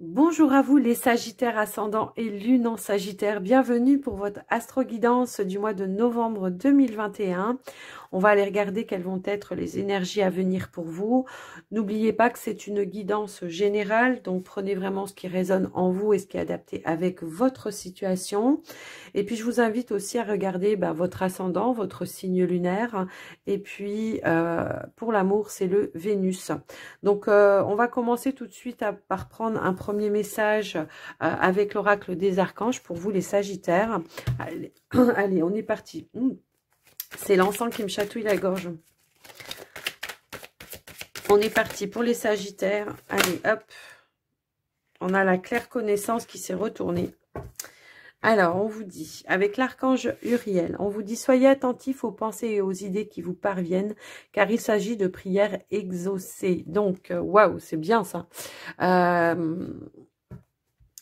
Bonjour à vous les Sagittaires ascendant et lune en Sagittaire, bienvenue pour votre astro-guidance du mois de novembre 2021. On va aller regarder quelles vont être les énergies à venir pour vous. N'oubliez pas que c'est une guidance générale, donc prenez vraiment ce qui résonne en vous et ce qui est adapté avec votre situation. Et puis je vous invite aussi à regarder votre ascendant, votre signe lunaire, et puis pour l'amour c'est le Vénus. Donc on va commencer tout de suite par prendre un premier message avec l'oracle des archanges pour vous les Sagittaires. Allez, allez, on est parti. C'est l'encens qui me chatouille la gorge. On est parti pour les Sagittaires. Allez, hop. On a la claire connaissance qui s'est retournée. Alors, on vous dit, avec l'archange Uriel, on vous dit, soyez attentifs aux pensées et aux idées qui vous parviennent, car il s'agit de prières exaucées. Donc, waouh, c'est bien ça.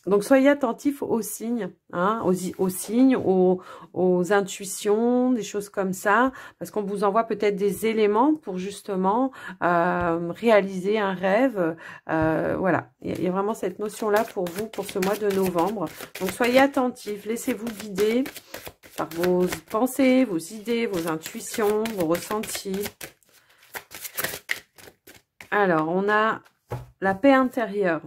Donc, soyez attentifs aux signes, hein, aux signes, aux intuitions, des choses comme ça, parce qu'on vous envoie peut-être des éléments pour justement réaliser un rêve. Voilà, il y a vraiment cette notion-là pour vous, pour ce mois de novembre. Donc, soyez attentifs, laissez-vous guider par vos pensées, vos idées, vos intuitions, vos ressentis. Alors, on a la paix intérieure.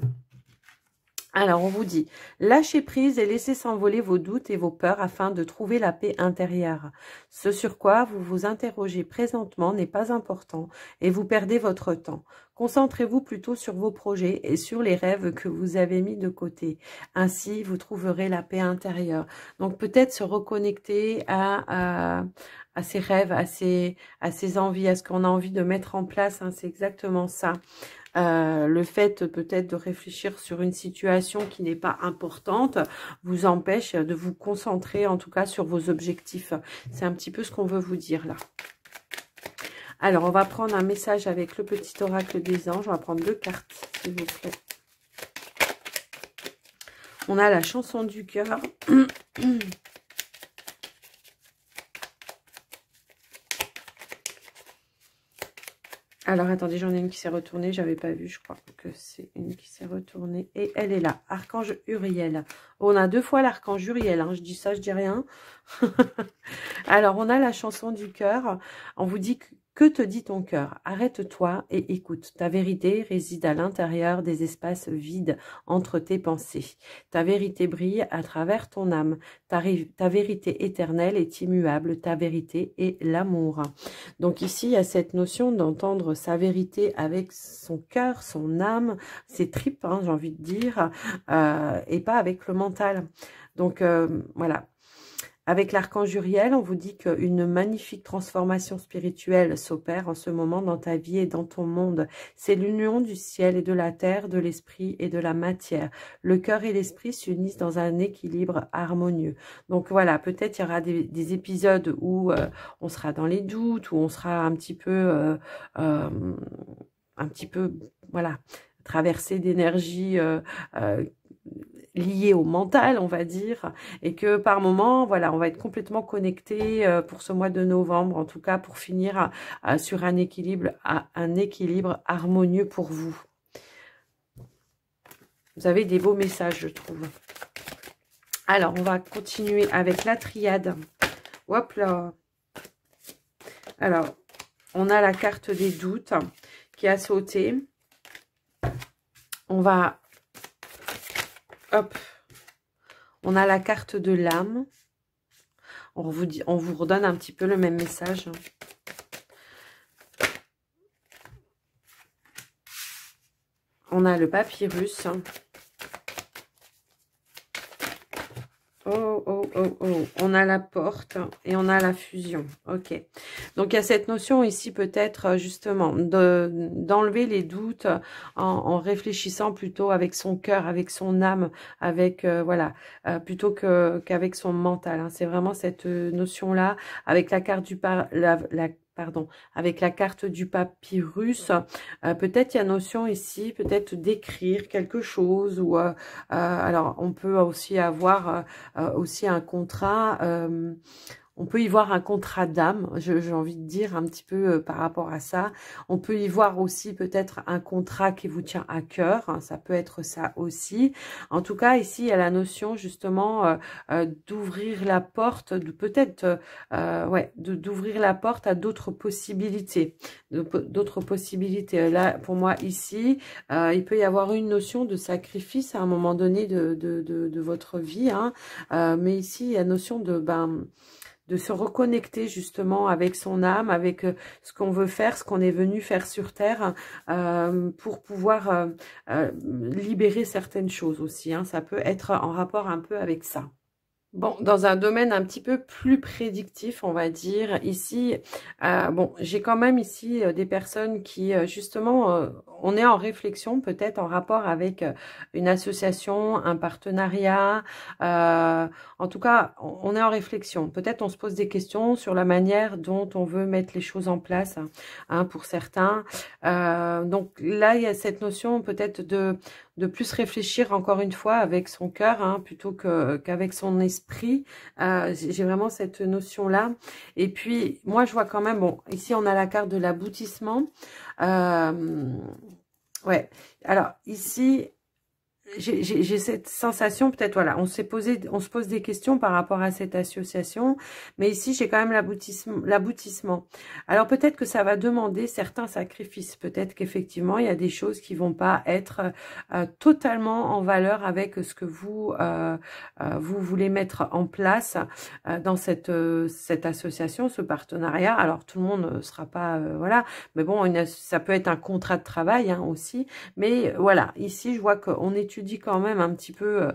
Alors, on vous dit, lâchez prise et laissez s'envoler vos doutes et vos peurs afin de trouver la paix intérieure. Ce sur quoi vous vous interrogez présentement n'est pas important et vous perdez votre temps. Concentrez-vous plutôt sur vos projets et sur les rêves que vous avez mis de côté. Ainsi, vous trouverez la paix intérieure. Donc, peut-être se reconnecter à ses rêves, à ses envies, à ce qu'on a envie de mettre en place. Hein, c'est exactement ça. Le fait peut-être de réfléchir sur une situation qui n'est pas importante vous empêche de vous concentrer en tout cas sur vos objectifs. C'est un petit peu ce qu'on veut vous dire là. Alors, on va prendre un message avec le petit oracle des anges. On va prendre 2 cartes, s'il vous plaît. On a la chanson du cœur. Alors, attendez, j'en ai une qui s'est retournée. J'avais pas vu, je crois que c'est une qui s'est retournée. Et elle est là, Archange Uriel. On a 2 fois l'Archange Uriel. Hein. Je dis ça, je dis rien. Alors, on a la chanson du cœur. On vous dit que te dit ton cœur? Arrête-toi et écoute. Ta vérité réside à l'intérieur des espaces vides entre tes pensées. Ta vérité brille à travers ton âme. Ta vérité éternelle est immuable. Ta vérité est l'amour. Donc ici, il y a cette notion d'entendre sa vérité avec son cœur, son âme, ses tripes, hein, j'ai envie de dire, et pas avec le mental. Donc voilà. Avec l'archange Uriel, on vous dit qu'une magnifique transformation spirituelle s'opère en ce moment dans ta vie et dans ton monde. C'est l'union du ciel et de la terre, de l'esprit et de la matière. Le cœur et l'esprit s'unissent dans un équilibre harmonieux. Donc voilà, peut-être il y aura des épisodes où on sera dans les doutes, où on sera un petit peu, voilà, traversé d'énergie lié au mental, on va dire, et que par moment, voilà, on va être complètement connecté pour ce mois de novembre, en tout cas pour finir sur un équilibre harmonieux pour vous. Vous avez des beaux messages, je trouve. Alors, on va continuer avec la triade. Hop là. Alors, on a la carte des doutes qui a sauté. On va... Hop, on a la carte de l'âme. On vous redonne un petit peu le même message. On a le papyrus. Oh, oh, oh, oh. On a la porte et on a la fusion. Ok. Donc, il y a cette notion ici peut-être justement d'enlever les doutes en réfléchissant plutôt avec son cœur, avec son âme, avec, voilà, plutôt qu'avec son mental. Hein. C'est vraiment cette notion-là avec la carte du avec la carte du papyrus, peut-être il y a notion ici, peut-être d'écrire quelque chose, ou alors on peut aussi avoir aussi un contrat, On peut y voir un contrat d'âme, j'ai envie de dire un petit peu par rapport à ça. On peut y voir aussi peut-être un contrat qui vous tient à cœur, hein, ça peut être ça aussi. En tout cas, ici, il y a la notion justement d'ouvrir la porte, peut-être ouais, d'ouvrir la porte à d'autres possibilités. D'autres possibilités. Là, pour moi, ici, il peut y avoir une notion de sacrifice à un moment donné de votre vie, hein. Mais ici, il y a la notion de se reconnecter justement avec son âme, avec ce qu'on veut faire, ce qu'on est venu faire sur Terre, pour pouvoir libérer certaines choses aussi, hein. Ça peut être en rapport un peu avec ça. Bon, dans un domaine un petit peu plus prédictif, on va dire, ici, bon, j'ai quand même ici des personnes qui, justement, on est en réflexion, peut-être en rapport avec une association, un partenariat, en tout cas, on est en réflexion. Peut-être on se pose des questions sur la manière dont on veut mettre les choses en place, hein, pour certains. Donc là, il y a cette notion peut-être de plus réfléchir encore une fois avec son cœur, hein, plutôt qu'avec son esprit. J'ai vraiment cette notion-là. Et puis, moi, je vois quand même, bon, ici, on a la carte de l'aboutissement. Ouais, alors ici, j'ai cette sensation, peut-être, voilà, on se pose des questions par rapport à cette association, mais ici, j'ai quand même l'aboutissement. Alors, peut-être que ça va demander certains sacrifices, peut-être qu'effectivement, il y a des choses qui vont pas être totalement en valeur avec ce que vous voulez mettre en place dans cette association, ce partenariat. Alors, tout le monde ne sera pas, voilà, mais bon, ça peut être un contrat de travail, hein, aussi, mais voilà, ici, je vois qu'on étudie quand même un petit peu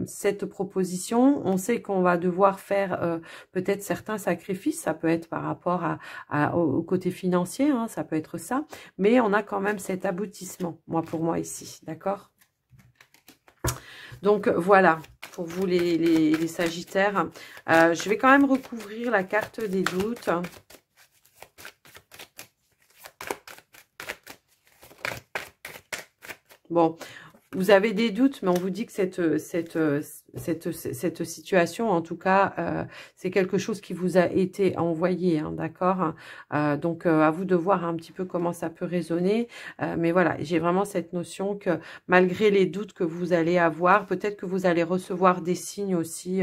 cette proposition. On sait qu'on va devoir faire peut-être certains sacrifices, ça peut être par rapport au côté financier, hein, ça peut être ça, mais on a quand même cet aboutissement, pour moi ici, d'accord? Donc voilà, pour vous les Sagittaires, je vais quand même recouvrir la carte des doutes. Bon, vous avez des doutes, mais on vous dit que cette situation, en tout cas, c'est quelque chose qui vous a été envoyé, hein, d'accord? Donc, à vous de voir un petit peu comment ça peut résonner. Mais voilà, j'ai vraiment cette notion que malgré les doutes que vous allez avoir, peut-être que vous allez recevoir des signes aussi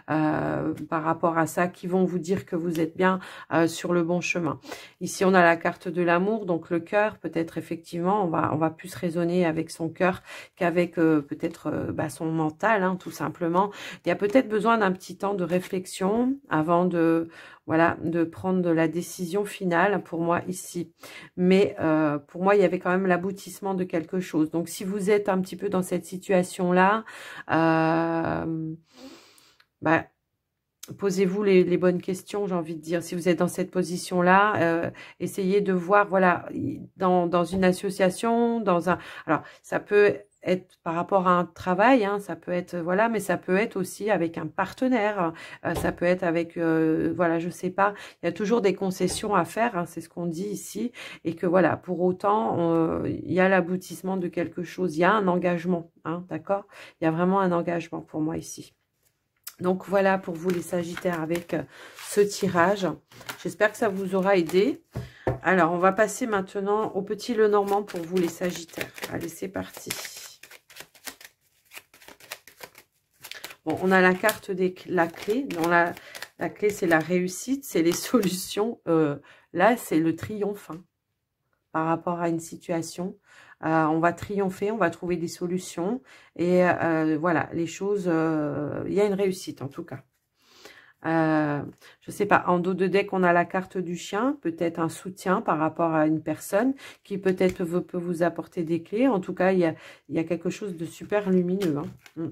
par rapport à ça qui vont vous dire que vous êtes bien sur le bon chemin. Ici, on a la carte de l'amour, donc le cœur. Peut-être effectivement, on va plus raisonner avec son cœur qu'avec peut-être son mental, hein, tout simplement. Il y a peut-être besoin d'un petit temps de réflexion avant de prendre la décision finale pour moi ici. Mais pour moi, il y avait quand même l'aboutissement de quelque chose. Donc, si vous êtes un petit peu dans cette situation-là, posez-vous les bonnes questions, j'ai envie de dire. Si vous êtes dans cette position-là, essayez de voir, voilà, dans une association, alors, ça peut être par rapport à un travail, hein, ça peut être, voilà, mais ça peut être aussi avec un partenaire, ça peut être avec, voilà, je sais pas, il y a toujours des concessions à faire, hein, c'est ce qu'on dit ici, et que voilà, pour autant, il y a l'aboutissement de quelque chose, il y a un engagement, hein, d'accord? Il y a vraiment un engagement pour moi ici. Donc voilà pour vous les Sagittaires avec ce tirage. J'espère que ça vous aura aidé. Alors on va passer maintenant au petit Lenormand pour vous les Sagittaires. Allez, c'est parti. Bon, on a la carte la clé. Dans la clé, c'est la réussite, c'est les solutions. Là, c'est le triomphe, hein, par rapport à une situation. On va triompher, on va trouver des solutions. Et voilà, les choses, il y a une réussite en tout cas. Je sais pas, en dos de deck, on a la carte du chien, peut-être un soutien par rapport à une personne qui peut-être peut vous apporter des clés. En tout cas, il y a quelque chose de super lumineux, hein.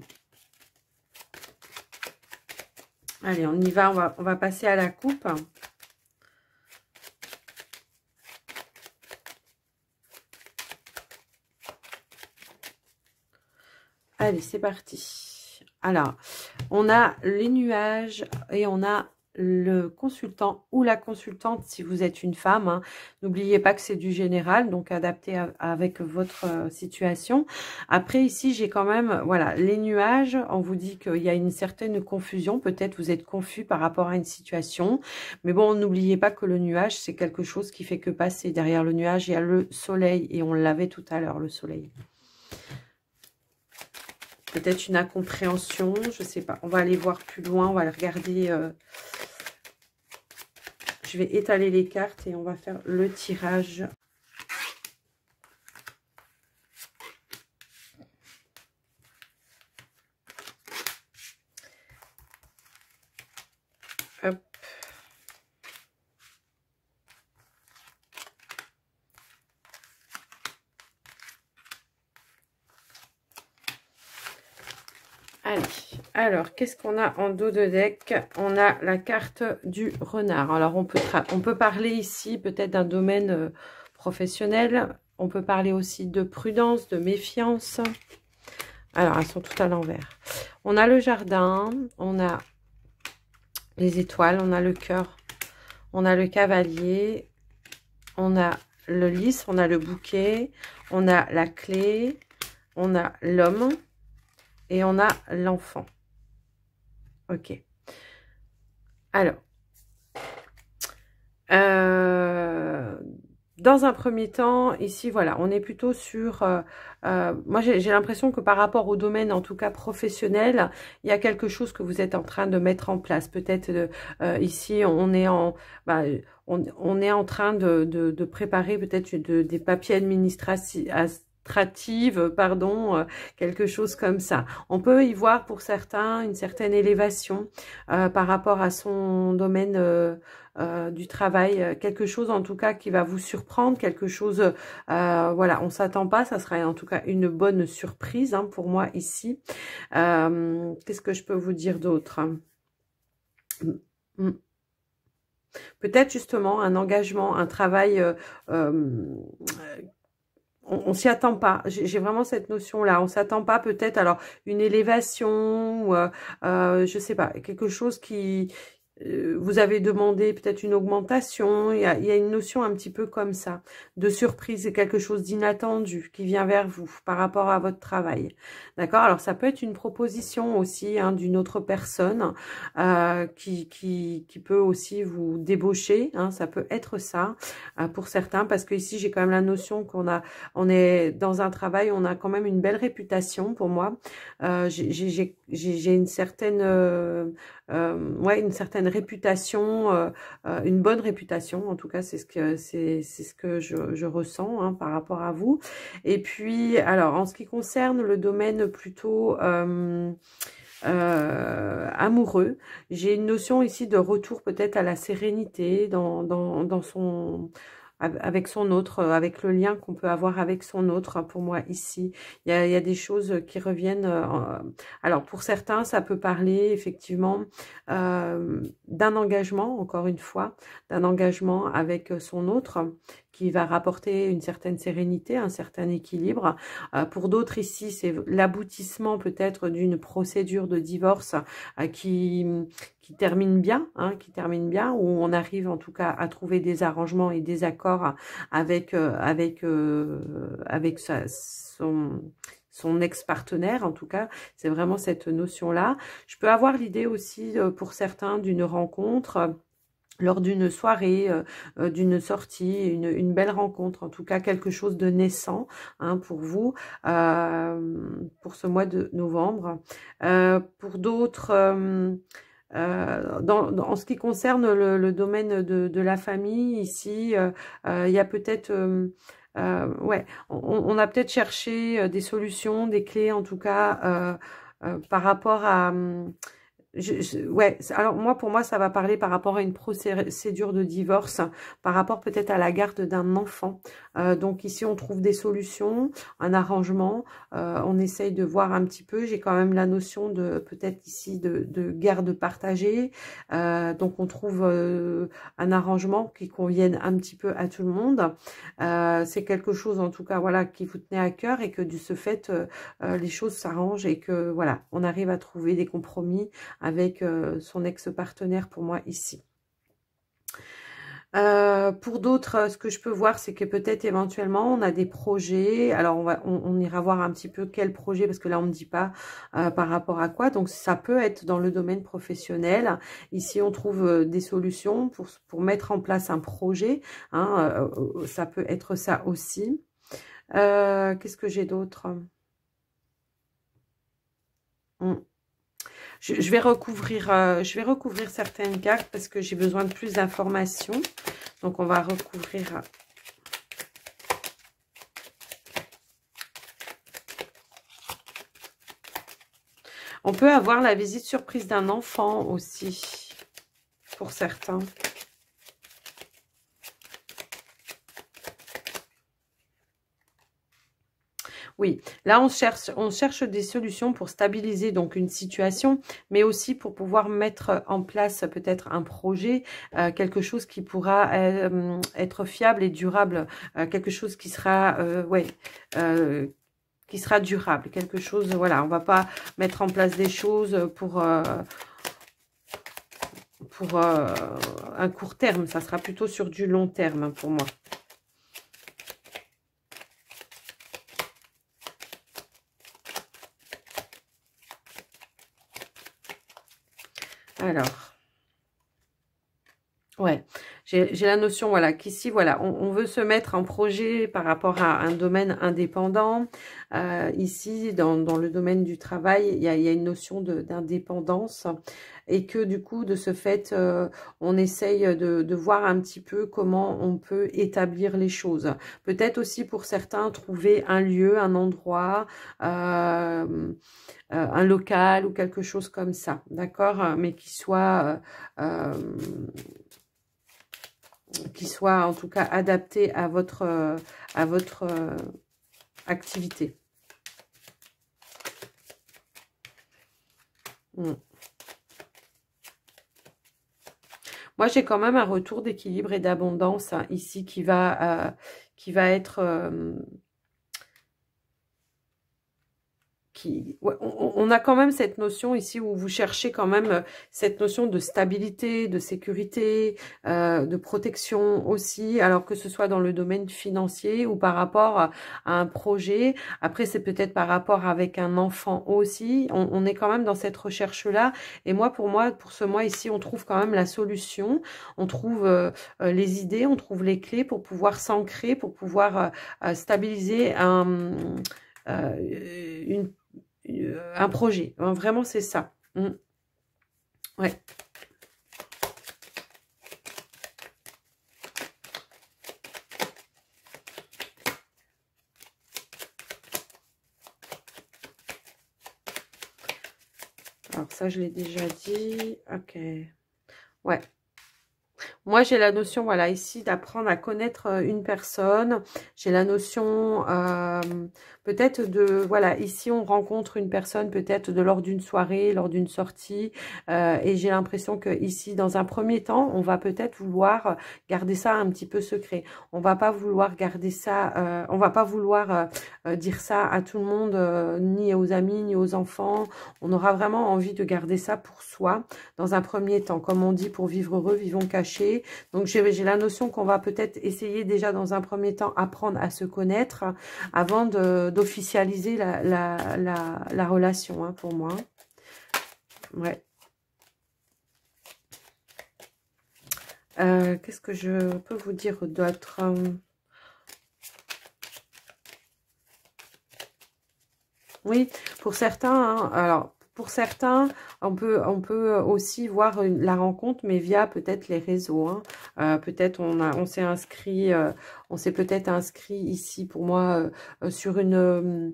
Allez, on y va, on va passer à la coupe. Allez, c'est parti. Alors, on a les nuages et on a le consultant ou la consultante si vous êtes une femme. Hein. N'oubliez pas que c'est du général, donc adapté avec votre situation. Après, ici, j'ai quand même, voilà, les nuages. On vous dit qu'il y a une certaine confusion. Peut-être vous êtes confus par rapport à une situation. Mais bon, n'oubliez pas que le nuage, c'est quelque chose qui fait que passer. Derrière le nuage, il y a le soleil. Et on l'avait tout à l'heure, le soleil. Peut-être une incompréhension, je sais pas. On va aller voir plus loin, on va aller regarder. Je vais étaler les cartes et on va faire le tirage. Hop. Allez, alors, qu'est-ce qu'on a en dos de deck? On a la carte du renard. Alors, on peut parler ici peut-être d'un domaine professionnel. On peut parler aussi de prudence, de méfiance. Alors, elles sont toutes à l'envers. On a le jardin, on a les étoiles, on a le cœur, on a le cavalier, on a le lys, on a le bouquet, on a la clé, on a l'homme. Et on a l'enfant. Ok. Alors. Dans un premier temps, ici, voilà, on est plutôt sur... moi, j'ai l'impression que par rapport au domaine, en tout cas professionnel, il y a quelque chose que vous êtes en train de mettre en place. Peut-être ici, on est en... on est en train de préparer peut-être des papiers administratifs, pardon, quelque chose comme ça. On peut y voir pour certains une certaine élévation par rapport à son domaine du travail, quelque chose en tout cas qui va vous surprendre, quelque chose, voilà, on s'attend pas, ça sera en tout cas une bonne surprise hein, pour moi ici. Qu'est-ce que je peux vous dire d'autre? Peut-être justement un engagement, un travail... on s'y attend pas. J'ai vraiment cette notion-là. On s'attend pas peut-être alors une élévation ou je sais pas quelque chose qui vous avez demandé peut-être une augmentation. Il y a une notion un petit peu comme ça de surprise, c'est quelque chose d'inattendu qui vient vers vous par rapport à votre travail. D'accord. Alors ça peut être une proposition aussi hein, d'une autre personne qui peut aussi vous débaucher. Hein, ça peut être ça pour certains parce que ici j'ai quand même la notion on est dans un travail, on a quand même une belle réputation pour moi. J'ai une certaine ouais, une certaine réputation, une bonne réputation. En tout cas, c'est ce que je ressens hein, par rapport à vous. Et puis, alors, en ce qui concerne le domaine plutôt amoureux, j'ai une notion ici de retour peut-être à la sérénité dans son... avec son autre, avec le lien qu'on peut avoir avec son autre, pour moi ici, il y a des choses qui reviennent. Alors pour certains, ça peut parler effectivement d'un engagement, encore une fois, d'un engagement avec son autre, qui va rapporter une certaine sérénité, un certain équilibre. Pour d'autres ici, c'est l'aboutissement peut-être d'une procédure de divorce qui termine bien, hein, où on arrive en tout cas à trouver des arrangements et des accords avec son ex-partenaire, en tout cas, c'est vraiment cette notion-là. Je peux avoir l'idée aussi, pour certains, d'une rencontre lors d'une soirée, d'une sortie, une belle rencontre, en tout cas quelque chose de naissant hein, pour vous, pour ce mois de novembre. Pour d'autres... en ce qui concerne le domaine de la famille, ici, il y a peut-être... ouais, on a peut-être cherché des solutions, des clés en tout cas, par rapport à... ouais, alors moi, pour moi, ça va parler par rapport à une procédure de divorce, par rapport peut-être à la garde d'un enfant. Donc ici, on trouve des solutions, un arrangement, on essaye de voir un petit peu. J'ai quand même la notion de peut-être ici de garde partagée. Donc on trouve un arrangement qui convienne un petit peu à tout le monde. C'est quelque chose en tout cas, voilà, qui vous tenait à cœur et que de ce fait, les choses s'arrangent et que voilà, on arrive à trouver des compromis avec son ex-partenaire pour moi ici. Pour d'autres, ce que je peux voir, c'est que peut-être éventuellement on a des projets. Alors on ira voir un petit peu quel projet, parce que là on ne dit pas par rapport à quoi. Donc ça peut être dans le domaine professionnel. Ici on trouve des solutions pour mettre en place un projet. Hein, ça peut être ça aussi. Qu'est-ce que j'ai d'autre? Je vais recouvrir certaines cartes parce que j'ai besoin de plus d'informations. Donc, on va recouvrir. On peut avoir la visite surprise d'un enfant aussi, pour certains. Oui, là on cherche des solutions pour stabiliser donc une situation, mais aussi pour pouvoir mettre en place peut-être un projet, quelque chose qui pourra être fiable et durable, quelque chose qui sera, qui sera durable, quelque chose, voilà, on va pas mettre en place des choses pour un court terme, ça sera plutôt sur du long terme pour moi. Alors, ouais, j'ai la notion, voilà, qu'ici, voilà, on veut se mettre en projet par rapport à un domaine indépendant. Ici, dans le domaine du travail, il y a une notion d'indépendance et que du coup, de ce fait, on essaye de voir un petit peu comment on peut établir les choses. Peut-être aussi pour certains, trouver un lieu, un endroit, un local ou quelque chose comme ça, d'accord, mais qui soit en tout cas adapté à votre activité. Moi, j'ai quand même un retour d'équilibre et d'abondance hein, ici qui va être... on a quand même cette notion ici où vous cherchez quand même cette notion de stabilité, de sécurité, de protection aussi, alors que ce soit dans le domaine financier ou par rapport à un projet. Après, c'est peut-être par rapport avec un enfant aussi. On est quand même dans cette recherche-là. Et pour ce mois ici, on trouve quand même la solution. On trouve les idées, on trouve les clés pour pouvoir s'ancrer, pour pouvoir stabiliser un projet. Vraiment, c'est ça. Ouais. Alors, ça, je l'ai déjà dit. Ok. Ouais. Moi, j'ai la notion, voilà, ici, d'apprendre à connaître une personne. J'ai la notion, peut-être voilà, ici, on rencontre une personne, peut-être lors d'une soirée, lors d'une sortie. Et j'ai l'impression que ici, dans un premier temps, on va peut-être vouloir garder ça un petit peu secret. On va pas vouloir garder ça, on va pas vouloir dire ça à tout le monde, ni aux amis, ni aux enfants. On aura vraiment envie de garder ça pour soi, dans un premier temps. Comme on dit, pour vivre heureux, vivons cachés. Donc, j'ai la notion qu'on va peut-être essayer déjà dans un premier temps apprendre à se connaître avant d'officialiser la relation, hein, pour moi. Ouais. Qu'est-ce que je peux vous dire d'autre? Oui, pour certains, hein, alors... Pour certains, on peut aussi voir la rencontre, mais via peut-être les réseaux. Hein. Peut-être on s'est inscrit, on s'est peut-être inscrit ici pour moi sur un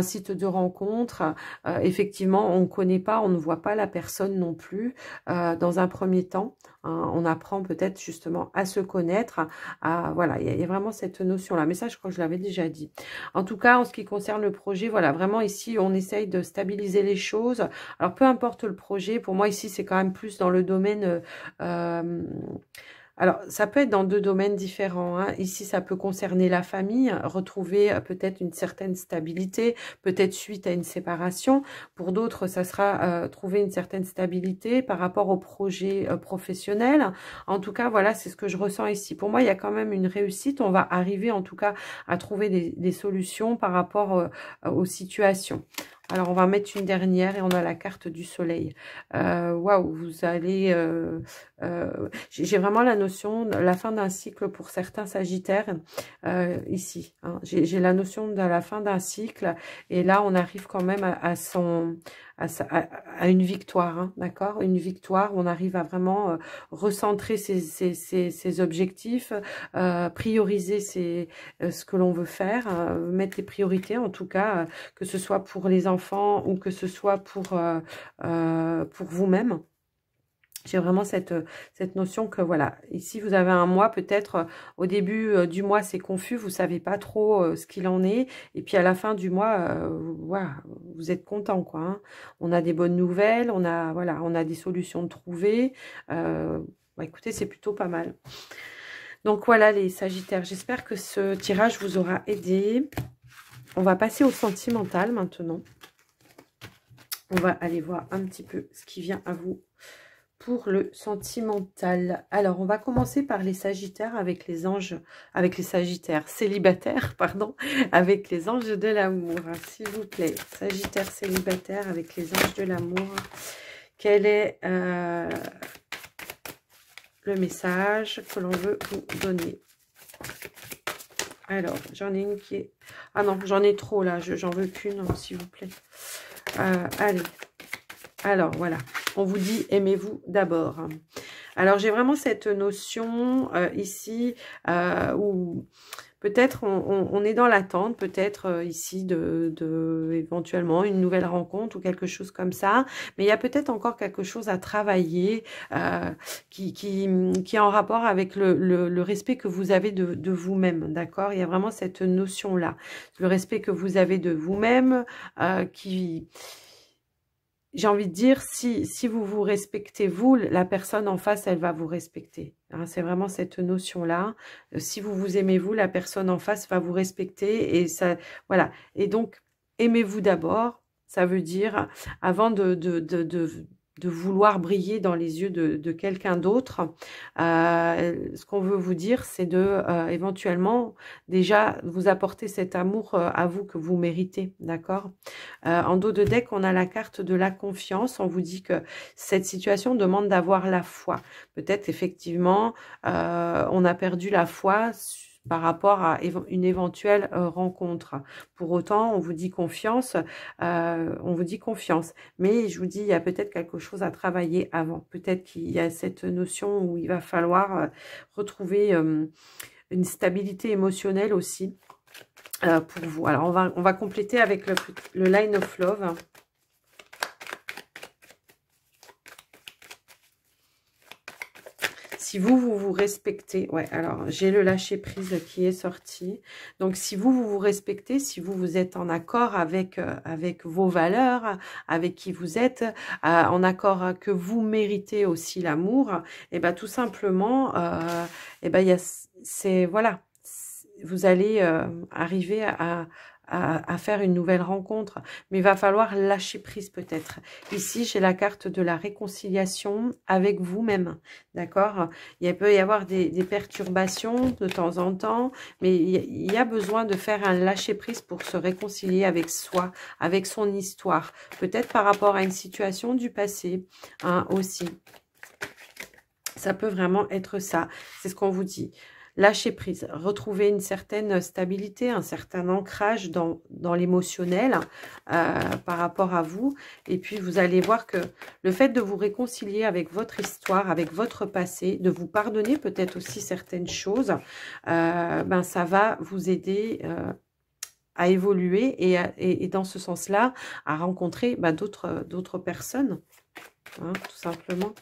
site de rencontre. Effectivement, on ne connaît pas, on ne voit pas la personne non plus dans un premier temps. Hein, on apprend peut-être justement à se connaître. Voilà, il y a vraiment cette notion-là. Mais ça, je crois que je l'avais déjà dit. En tout cas, en ce qui concerne le projet, voilà, vraiment ici, on essaye de stabiliser les choses. Alors, peu importe le projet, pour moi ici, c'est quand même plus dans le domaine Alors, ça peut être dans deux domaines différents, hein. Ici, ça peut concerner la famille, retrouver peut-être une certaine stabilité, peut-être suite à une séparation. Pour d'autres, ça sera trouver une certaine stabilité par rapport au projet professionnel. En tout cas, voilà, c'est ce que je ressens ici. Pour moi, il y a quand même une réussite. On va arriver, en tout cas, à trouver des solutions par rapport aux situations. Alors, on va mettre une dernière et on a la carte du soleil. Waouh, vous allez... j'ai vraiment la notion de la fin d'un cycle pour certains sagittaires ici. Hein. J'ai la notion de la fin d'un cycle et là, on arrive quand même à une victoire, hein, d'accord? Une victoire où on arrive à vraiment recentrer ses objectifs, prioriser ce que l'on veut faire, mettre les priorités en tout cas, que ce soit pour les enfants ou que ce soit pour vous-même. J'ai vraiment cette notion que voilà, ici vous avez un mois peut-être, au début du mois c'est confus, vous savez pas trop ce qu'il en est, et puis à la fin du mois, voilà, vous êtes content quoi. Hein. On a des bonnes nouvelles, on a des solutions de trouver. Bah, écoutez, c'est plutôt pas mal. Donc voilà les Sagittaires, j'espère que ce tirage vous aura aidé. On va passer au sentimental maintenant. On va aller voir un petit peu ce qui vient à vous pour le sentimental. Alors, on va commencer par les Sagittaires avec les anges, avec les Sagittaires célibataires, pardon, avec les anges de l'amour, s'il vous plaît. Sagittaire célibataire avec les anges de l'amour. Quel est le message que l'on veut vous donner? Alors, j'en ai une qui est... Ah non, j'en ai trop là, j'en veux qu'une, s'il vous plaît. Allez. Alors, voilà. On vous dit, aimez-vous d'abord. Alors, j'ai vraiment cette notion ici où peut-être on est dans l'attente, peut-être ici de éventuellement une nouvelle rencontre ou quelque chose comme ça. Mais il y a peut-être encore quelque chose à travailler qui est en rapport avec le respect que vous avez de vous-même, d'accord? Il y a vraiment cette notion-là. Le respect que vous avez de vous-même qui... J'ai envie de dire, si vous vous respectez, vous, la personne en face, elle va vous respecter. Hein, c'est vraiment cette notion-là. Si vous vous aimez, vous, la personne en face va vous respecter. Et ça, voilà. Et donc, aimez-vous d'abord. Ça veut dire, avant de vouloir briller dans les yeux de quelqu'un d'autre, ce qu'on veut vous dire, c'est de éventuellement déjà vous apporter cet amour à vous que vous méritez, d'accord? En dos de deck, on a la carte de la confiance. On vous dit que cette situation demande d'avoir la foi. Peut-être effectivement, on a perdu la foi par rapport à une éventuelle rencontre. Pour autant, on vous dit confiance, mais je vous dis, il y a peut-être quelque chose à travailler avant. Peut-être qu'il y a cette notion où il va falloir retrouver une stabilité émotionnelle aussi pour vous. Alors, on va compléter avec le Line of Love. Si vous respectez, ouais, alors j'ai le lâcher prise qui est sorti. Donc si vous respectez, si vous êtes en accord avec vos valeurs, avec qui vous êtes, en accord que vous méritez aussi l'amour, et ben tout simplement, et ben voilà, vous allez arriver à faire une nouvelle rencontre, mais il va falloir lâcher prise peut-être. Ici, j'ai la carte de la réconciliation avec vous-même, d'accord? Il peut y avoir des perturbations de temps en temps, mais il y a besoin de faire un lâcher prise pour se réconcilier avec soi, avec son histoire, peut-être par rapport à une situation du passé, hein, aussi. Ça peut vraiment être ça, c'est ce qu'on vous dit. Lâcher prise, retrouver une certaine stabilité, un certain ancrage dans l'émotionnel par rapport à vous. Et puis, vous allez voir que le fait de vous réconcilier avec votre histoire, avec votre passé, de vous pardonner peut-être aussi certaines choses, ben, ça va vous aider à évoluer et dans ce sens-là, à rencontrer ben, d'autres personnes, hein, tout simplement.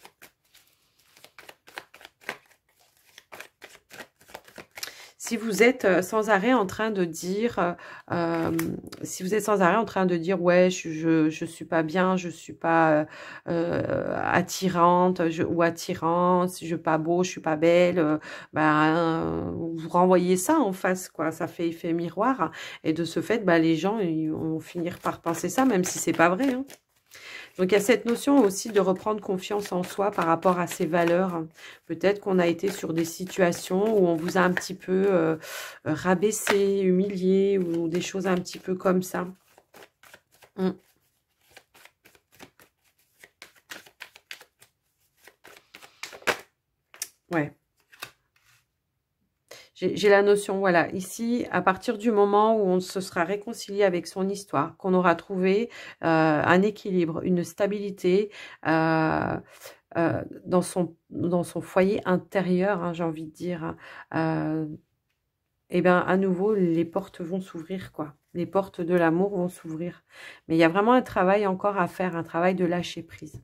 si vous êtes sans arrêt en train de dire, si vous êtes sans arrêt en train de dire, ouais, je suis pas bien, je suis pas attirante ou attirant, si je suis pas beau, je suis pas belle, vous renvoyez ça en face, quoi. Ça fait effet miroir. Et de ce fait, les gens ils vont finir par penser ça, même si c'est pas vrai, hein. Donc, il y a cette notion aussi de reprendre confiance en soi par rapport à ses valeurs. Peut-être qu'on a été sur des situations où on vous a un petit peu rabaissé, humilié ou des choses un petit peu comme ça. Ouais. J'ai la notion, voilà, ici, à partir du moment où on se sera réconcilié avec son histoire, qu'on aura trouvé un équilibre, une stabilité dans son foyer intérieur, hein, j'ai envie de dire, et bien, à nouveau, les portes vont s'ouvrir, quoi. Les portes de l'amour vont s'ouvrir. Mais il y a vraiment un travail encore à faire, un travail de lâcher prise.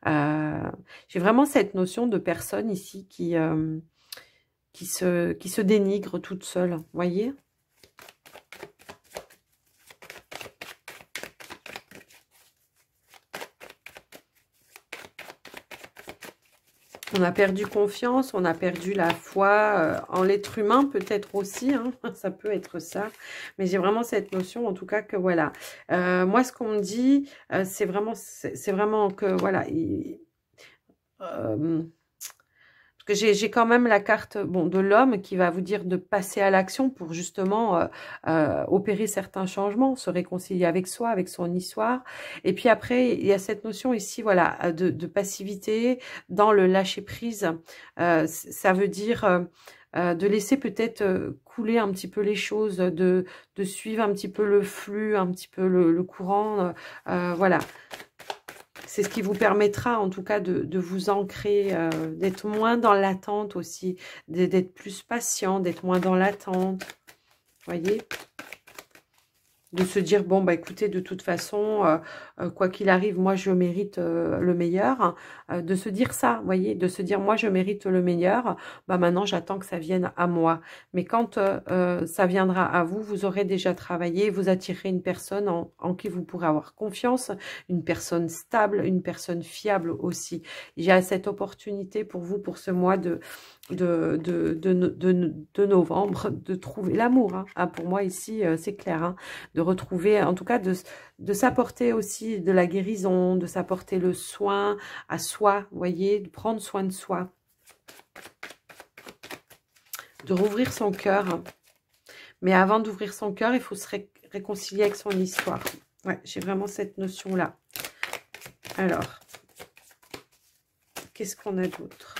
J'ai vraiment cette notion de personne ici qui se dénigre toute seule, vous voyez? On a perdu confiance, on a perdu la foi en l'être humain, peut-être aussi, hein, ça peut être ça. Mais j'ai vraiment cette notion, en tout cas, que voilà. Moi, ce qu'on me dit, c'est vraiment que, voilà, parce que j'ai quand même la carte de l'homme qui va vous dire de passer à l'action pour justement opérer certains changements, se réconcilier avec soi, avec son histoire. Et puis après, il y a cette notion ici, voilà, de passivité dans le lâcher-prise. Ça veut dire de laisser peut-être couler un petit peu les choses, de suivre un petit peu le flux, un petit peu le courant. Voilà. C'est ce qui vous permettra, en tout cas, de vous ancrer, d'être moins dans l'attente aussi, d'être plus patient, d'être moins dans l'attente. Voyez ? De se dire, bon, écoutez, de toute façon, quoi qu'il arrive, moi, je mérite le meilleur. De se dire ça, vous voyez, de se dire, moi, je mérite le meilleur. Maintenant, j'attends que ça vienne à moi. Mais quand ça viendra à vous, vous aurez déjà travaillé, vous attirerez une personne en qui vous pourrez avoir confiance, une personne stable, une personne fiable aussi. Il y a cette opportunité pour vous, pour ce mois de novembre, de trouver l'amour. Hein. Pour moi, ici, c'est clair, hein, de retrouver, en tout cas, de s'apporter aussi de la guérison, de s'apporter le soin à soi, vous voyez, de prendre soin de soi, de rouvrir son cœur. Mais avant d'ouvrir son cœur, il faut se réconcilier avec son histoire. Ouais, j'ai vraiment cette notion-là. Alors, qu'est-ce qu'on a d'autre?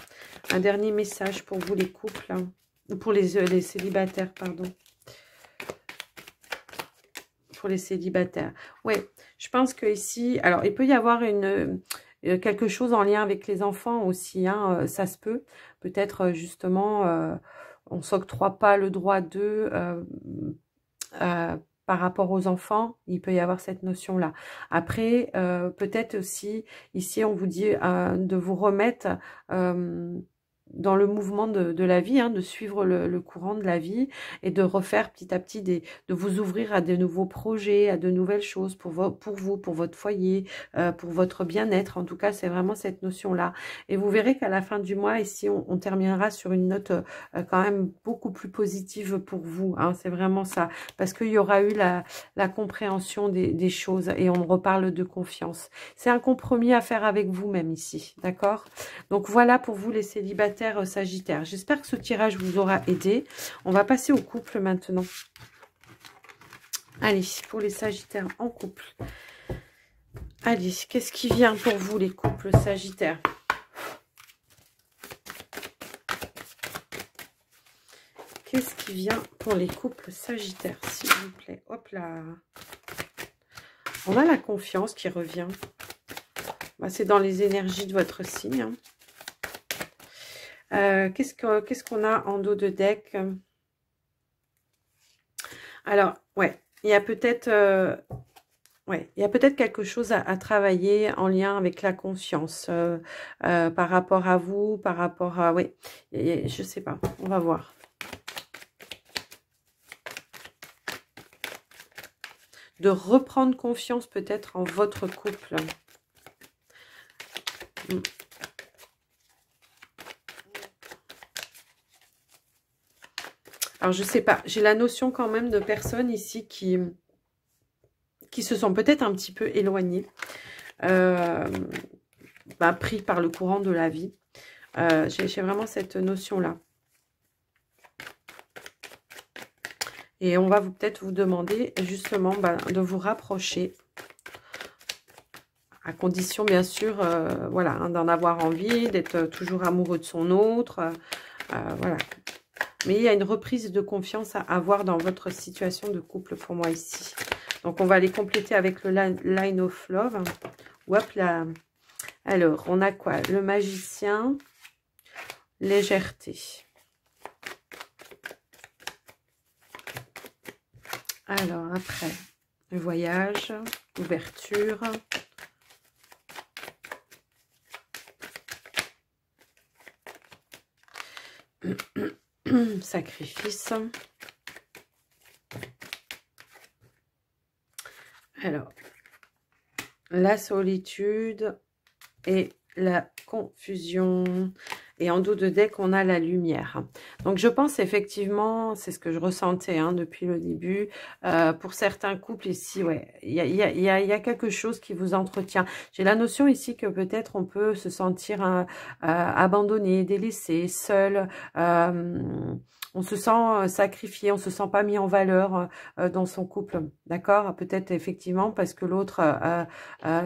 Un dernier message pour vous, les couples, hein, pour les célibataires, pardon. Pour les célibataires. Oui, je pense que ici, alors il peut y avoir quelque chose en lien avec les enfants aussi, hein, ça se peut. Peut-être justement, on ne s'octroie pas le droit d'eux par rapport aux enfants, il peut y avoir cette notion-là. Après, peut-être aussi, ici, on vous dit de vous remettre dans le mouvement de la vie, hein, de suivre le courant de la vie et de refaire petit à petit, de vous ouvrir à de nouveaux projets, à de nouvelles choses pour vous, pour votre foyer, pour votre bien-être. En tout cas, c'est vraiment cette notion-là. Et vous verrez qu'à la fin du mois, ici, on terminera sur une note quand même beaucoup plus positive pour vous. Hein, c'est vraiment ça. Parce qu'il y aura eu la compréhension des choses et on reparle de confiance. C'est un compromis à faire avec vous-même ici. D'accord ? Donc voilà pour vous les célibataires Sagittaires. J'espère que ce tirage vous aura aidé. On va passer au couple maintenant. Allez, pour les Sagittaires en couple. Allez, qu'est-ce qui vient pour vous les couples Sagittaires? Qu'est-ce qui vient pour les couples Sagittaires, s'il vous plaît? Hop là. On a la confiance qui revient. C'est dans les énergies de votre signe. Hein. Qu'est-ce qu'on a en dos de deck? Alors, ouais, il y a peut-être quelque chose à travailler en lien avec la confiance par rapport à vous, par rapport à... Oui, je sais pas, on va voir. de reprendre confiance peut-être en votre couple. Alors, je sais pas, j'ai la notion quand même de personnes ici qui se sont peut-être un petit peu éloignées, pris par le courant de la vie. J'ai vraiment cette notion-là. Et on va peut-être vous demander justement de vous rapprocher, à condition bien sûr, voilà, hein, d'en avoir envie, d'être toujours amoureux de son autre, voilà. Mais il y a une reprise de confiance à avoir dans votre situation de couple pour moi ici. Donc, on va les compléter avec le Line of Love. Hop là. Alors, on a quoi? Le magicien, légèreté. Alors, après, le voyage, ouverture. Sacrifice. Alors, la solitude et la confusion. Et en dos de deck, on a la lumière. Donc, je pense effectivement, c'est ce que je ressentais hein, depuis le début. Pour certains couples ici, ouais, il y a quelque chose qui vous entretient. J'ai la notion ici que peut-être on peut se sentir abandonné, délaissé, seul. On se sent sacrifié, on se sent pas mis en valeur dans son couple, d'accord? Peut-être effectivement parce que l'autre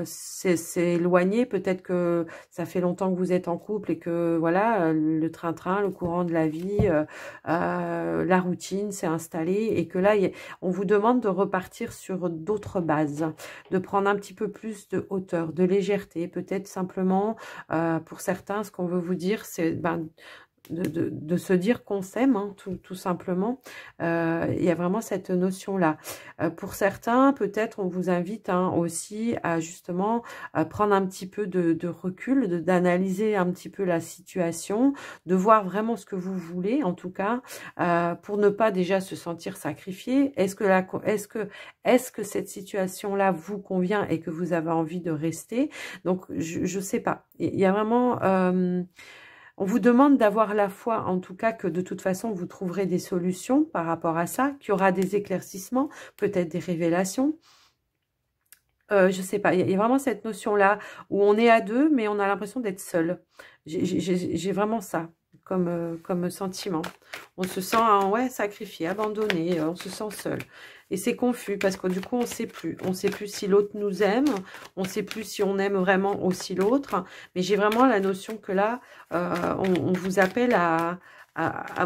s'est éloigné, peut-être que ça fait longtemps que vous êtes en couple et que voilà, le train-train, le courant de la vie, la routine s'est installée et que là, on vous demande de repartir sur d'autres bases, de prendre un petit peu plus de hauteur, de légèreté, peut-être simplement, pour certains, ce qu'on veut vous dire, c'est de se dire qu'on s'aime, hein, tout simplement. Il y a vraiment cette notion-là. Pour certains, peut-être on vous invite hein, aussi à justement prendre un petit peu de recul, d'analyser un petit peu la situation, de voir vraiment ce que vous voulez, en tout cas, pour ne pas déjà se sentir sacrifié. Est-ce que cette situation-là vous convient et que vous avez envie de rester? Donc, je sais pas. Il y a vraiment... on vous demande d'avoir la foi, en tout cas, que de toute façon, vous trouverez des solutions par rapport à ça, qu'il y aura des éclaircissements, peut-être des révélations. Je sais pas, il y a vraiment cette notion-là où on est à deux, mais on a l'impression d'être seul. J'ai vraiment ça comme sentiment. On se sent ouais, sacrifié, abandonné, on se sent seul. Et c'est confus parce que du coup, on ne sait plus. On ne sait plus si l'autre nous aime, on ne sait plus si on aime vraiment aussi l'autre. Mais j'ai vraiment la notion que là, on vous appelle à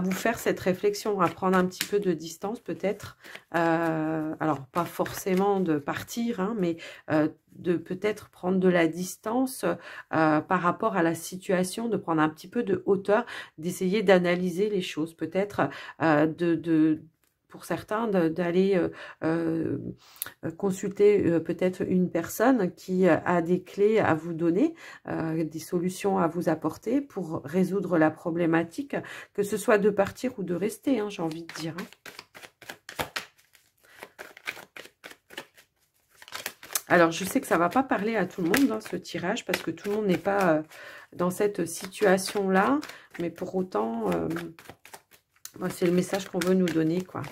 vous faire cette réflexion, à prendre un petit peu de distance peut-être. Alors, pas forcément de partir, hein, mais de peut-être prendre de la distance par rapport à la situation, de prendre un petit peu de hauteur, d'essayer d'analyser les choses, peut-être pour certains, d'aller consulter peut-être une personne qui a des clés à vous donner, des solutions à vous apporter pour résoudre la problématique, que ce soit de partir ou de rester, hein, j'ai envie de dire. Hein. Alors, je sais que ça ne va pas parler à tout le monde, hein, ce tirage, parce que tout le monde n'est pas dans cette situation-là, mais pour autant... c'est le message qu'on veut nous donner, quoi.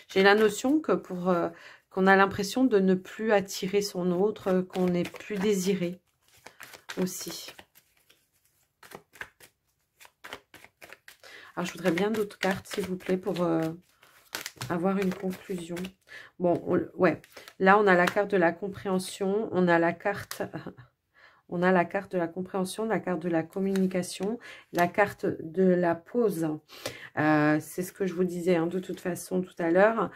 J'ai la notion que qu'on a l'impression de ne plus attirer son autre, qu'on n'est plus désiré aussi. Alors, je voudrais bien d'autres cartes, s'il vous plaît, pour avoir une conclusion. Bon, ouais. Là, on a la carte de la compréhension, on a la carte... On a la carte de la compréhension, la carte de la communication, la carte de la pause. C'est ce que je vous disais hein, de toute façon tout à l'heure.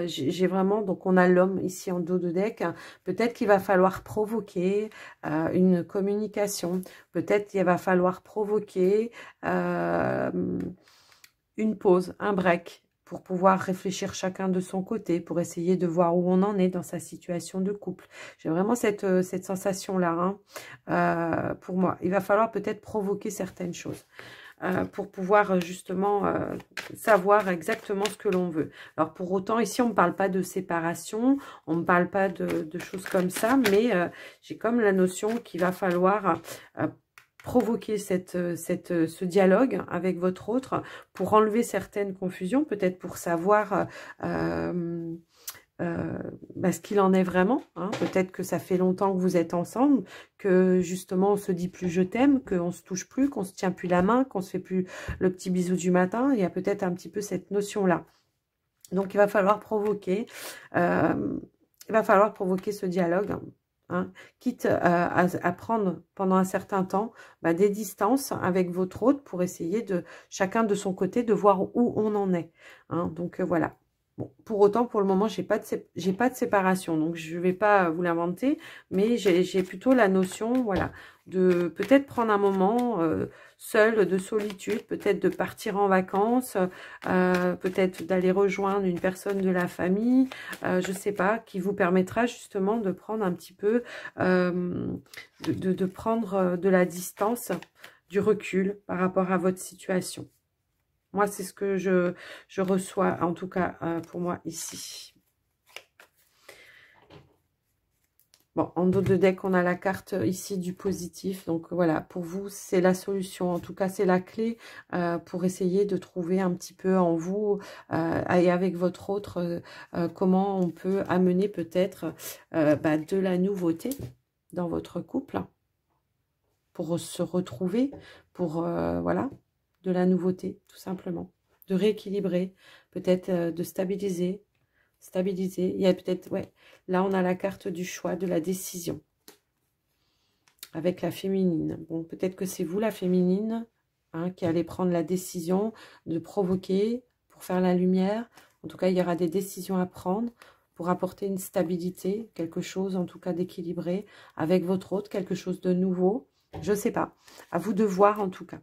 J'ai vraiment, donc on a l'homme ici en dos de deck. Peut-être qu'il va falloir provoquer une communication. Peut-être qu'il va falloir provoquer une pause, un break, pour pouvoir réfléchir chacun de son côté, pour essayer de voir où on en est dans sa situation de couple. J'ai vraiment cette sensation-là, hein, pour moi. Il va falloir peut-être provoquer certaines choses. pour pouvoir justement savoir exactement ce que l'on veut. Alors pour autant, ici on ne parle pas de séparation, on ne parle pas de choses comme ça, mais j'ai comme la notion qu'il va falloir provoquer ce dialogue avec votre autre pour enlever certaines confusions, peut-être pour savoir ce qu'il en est vraiment, hein. Peut-être que ça fait longtemps que vous êtes ensemble, que justement on se dit plus je t'aime, qu'on se touche plus, qu'on se tient plus la main, qu'on se fait plus le petit bisou du matin. Il y a peut-être un petit peu cette notion-là. Donc il va falloir provoquer, ce dialogue, hein, quitte à prendre pendant un certain temps des distances avec votre autre pour essayer de chacun de son côté de voir où on en est, hein. Donc voilà. Bon, pour autant, pour le moment, j'ai pas de séparation, donc je vais pas vous l'inventer, mais j'ai plutôt la notion, voilà, de peut-être prendre un moment seul de solitude, peut-être de partir en vacances, peut-être d'aller rejoindre une personne de la famille, je sais pas, qui vous permettra justement de prendre un petit peu, de prendre de la distance, du recul par rapport à votre situation. Moi, c'est ce que je reçois, en tout cas, pour moi, ici. Bon, en dos de deck, on a la carte ici du positif. Donc, voilà, pour vous, c'est la solution. En tout cas, c'est la clé pour essayer de trouver un petit peu en vous et avec votre autre, comment on peut amener peut-être de la nouveauté dans votre couple pour se retrouver, pour, voilà, de la nouveauté, tout simplement. De rééquilibrer, peut-être de stabiliser. Il y a peut-être, ouais, là on a la carte du choix, de la décision. Avec la féminine. Bon, peut-être que c'est vous, la féminine, hein, qui allez prendre la décision de provoquer pour faire la lumière. En tout cas, il y aura des décisions à prendre pour apporter une stabilité, quelque chose en tout cas d'équilibré avec votre autre, quelque chose de nouveau. Je ne sais pas. À vous de voir en tout cas.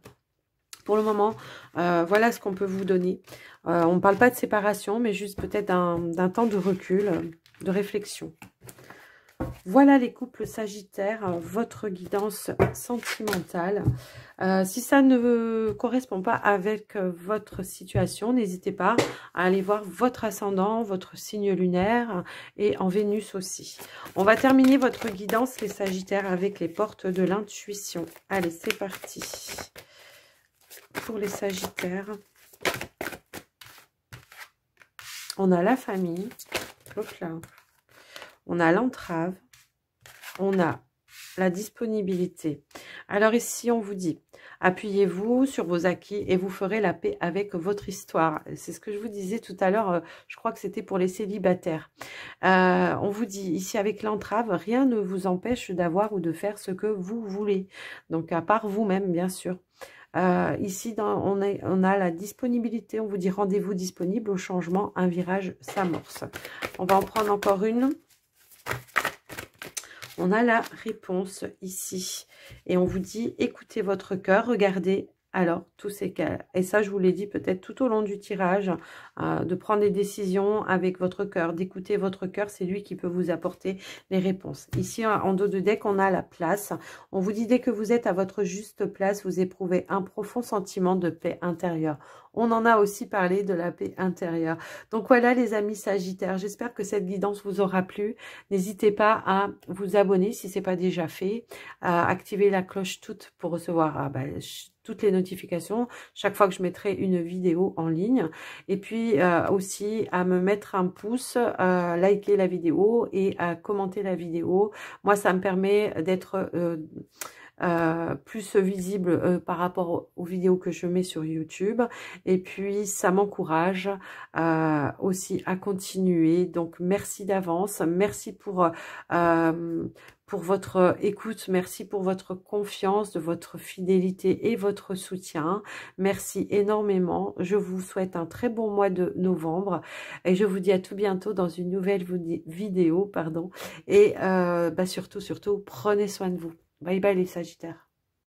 Pour le moment, voilà ce qu'on peut vous donner. On ne parle pas de séparation, mais juste peut-être d'un temps de recul, de réflexion. Voilà les couples sagittaires, votre guidance sentimentale. Si ça ne correspond pas avec votre situation, n'hésitez pas à aller voir votre ascendant, votre signe lunaire et en Vénus aussi. On va terminer votre guidance, les sagittaires, avec les portes de l'intuition. Allez, c'est parti. Pour les sagittaires, on a la famille, hop là. On a l'entrave, on a la disponibilité. Alors ici, on vous dit, appuyez-vous sur vos acquis et vous ferez la paix avec votre histoire. C'est ce que je vous disais tout à l'heure, je crois que c'était pour les célibataires. On vous dit, ici avec l'entrave, rien ne vous empêche d'avoir ou de faire ce que vous voulez. Donc à part vous-même, bien sûr. Ici, on a la disponibilité. On vous dit rendez-vous disponible au changement. Un virage s'amorce. On va en prendre encore une. On a la réponse ici. Et on vous dit écoutez votre cœur. Regardez alors tous ces cas. Et ça, je vous l'ai dit peut-être tout au long du tirage. De prendre des décisions avec votre cœur. D'écouter votre cœur. C'est lui qui peut vous apporter les réponses. Ici, en dos de deck, on a la place. On vous dit dès que vous êtes à votre juste place, vous éprouvez un profond sentiment de paix intérieure. On en a aussi parlé de la paix intérieure. Donc voilà les amis sagittaires, j'espère que cette guidance vous aura plu. N'hésitez pas à vous abonner si ce n'est pas déjà fait, à activer la cloche toute pour recevoir toutes les notifications chaque fois que je mettrai une vidéo en ligne. Et puis aussi à me mettre un pouce, liker la vidéo et à commenter la vidéo. Moi, ça me permet d'être plus visible par rapport aux vidéos que je mets sur YouTube, et puis ça m'encourage aussi à continuer. Donc merci d'avance, merci pour votre écoute, merci pour votre confiance, de votre fidélité et votre soutien. Merci énormément. Je vous souhaite un très bon mois de novembre et je vous dis à tout bientôt dans une nouvelle vidéo, pardon. Et surtout, prenez soin de vous. Bye bye les sagittaires.